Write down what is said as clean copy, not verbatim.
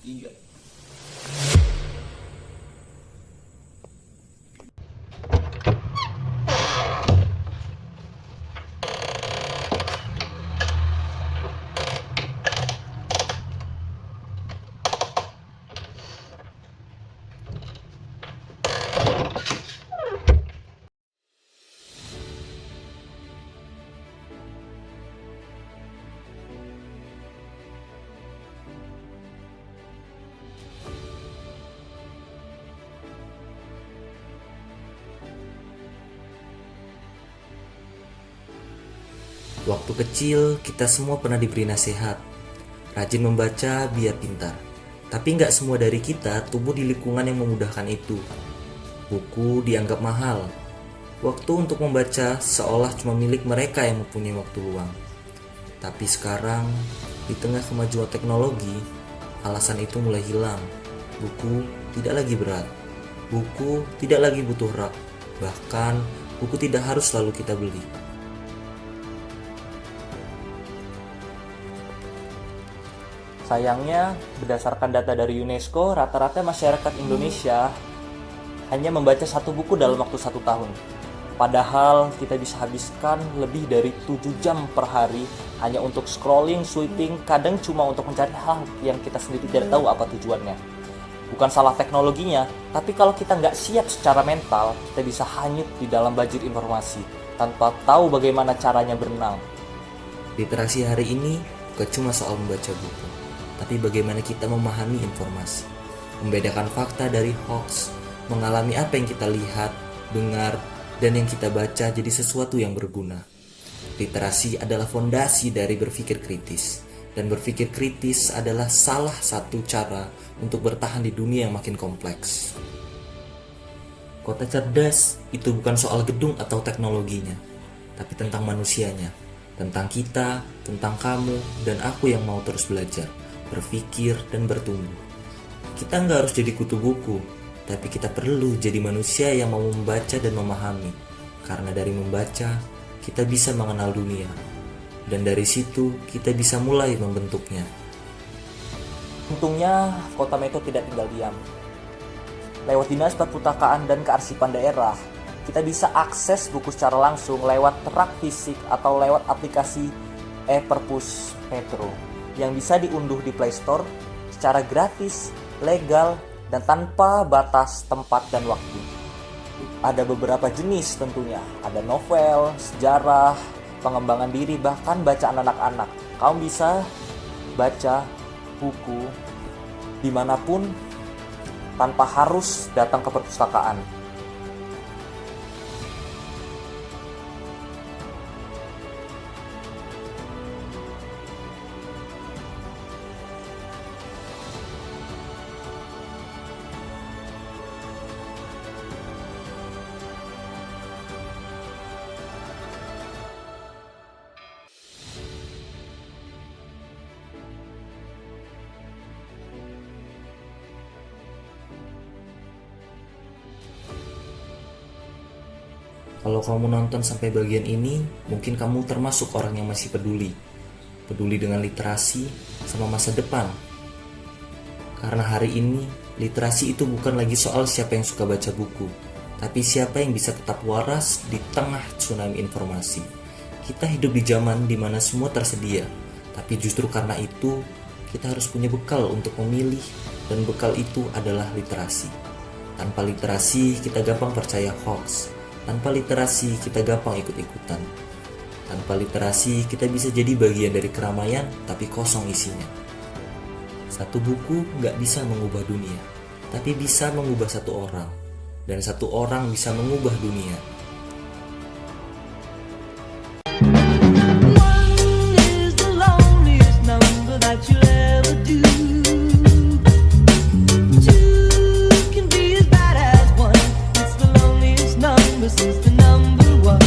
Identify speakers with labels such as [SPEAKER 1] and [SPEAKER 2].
[SPEAKER 1] Tiga.
[SPEAKER 2] Waktu kecil, kita semua pernah diberi nasihat. Rajin membaca biar pintar. Tapi nggak semua dari kita tumbuh di lingkungan yang memudahkan itu. Buku dianggap mahal. Waktu untuk membaca seolah cuma milik mereka yang mempunyai waktu luang. Tapi sekarang, di tengah kemajuan teknologi, alasan itu mulai hilang. Buku tidak lagi berat. Buku tidak lagi butuh rak. Bahkan, buku tidak harus selalu kita beli.
[SPEAKER 3] Sayangnya, berdasarkan data dari UNESCO, rata-rata masyarakat Indonesia hanya membaca satu buku dalam waktu 1 tahun. Padahal kita bisa habiskan lebih dari 7 jam per hari hanya untuk scrolling, sweeping, kadang cuma untuk mencari hal yang kita sendiri tidak tahu apa tujuannya. Bukan salah teknologinya, tapi kalau kita nggak siap secara mental, kita bisa hanyut di dalam banjir informasi tanpa tahu bagaimana caranya berenang.
[SPEAKER 2] Literasi hari ini bukan cuma soal membaca buku, tapi bagaimana kita memahami informasi, membedakan fakta dari hoax, mengalami apa yang kita lihat, dengar, dan yang kita baca jadi sesuatu yang berguna. Literasi adalah fondasi dari berpikir kritis, dan berpikir kritis adalah salah satu cara untuk bertahan di dunia yang makin kompleks. Kota cerdas itu bukan soal gedung atau teknologinya, tapi tentang manusianya, tentang kita, tentang kamu, dan aku yang mau terus belajar, berpikir, dan bertumbuh. Kita nggak harus jadi kutu buku, tapi kita perlu jadi manusia yang mau membaca dan memahami. Karena dari membaca, kita bisa mengenal dunia. Dan dari situ, kita bisa mulai membentuknya.
[SPEAKER 3] Untungnya, Kota Meto tidak tinggal diam. Lewat Dinas Perpustakaan dan Kearsipan Daerah, kita bisa akses buku secara langsung lewat rak fisik atau lewat aplikasi e-Perpus Metro yang bisa diunduh di Play Store secara gratis, legal, dan tanpa batas tempat dan waktu. Ada beberapa jenis tentunya, ada novel, sejarah, pengembangan diri, bahkan bacaan anak-anak. Kamu bisa baca buku dimanapun tanpa harus datang ke perpustakaan.
[SPEAKER 2] Kalau kamu nonton sampai bagian ini, mungkin kamu termasuk orang yang masih peduli. Peduli dengan literasi sama masa depan. Karena hari ini, literasi itu bukan lagi soal siapa yang suka baca buku, tapi siapa yang bisa tetap waras di tengah tsunami informasi. Kita hidup di zaman di mana semua tersedia, tapi justru karena itu, kita harus punya bekal untuk memilih, dan bekal itu adalah literasi. Tanpa literasi, kita gampang percaya hoax. Tanpa literasi, kita gampang ikut-ikutan. Tanpa literasi, kita bisa jadi bagian dari keramaian, tapi kosong isinya. Satu buku gak bisa mengubah dunia, tapi bisa mengubah satu orang. Dan satu orang bisa mengubah dunia.
[SPEAKER 4] This is the number one.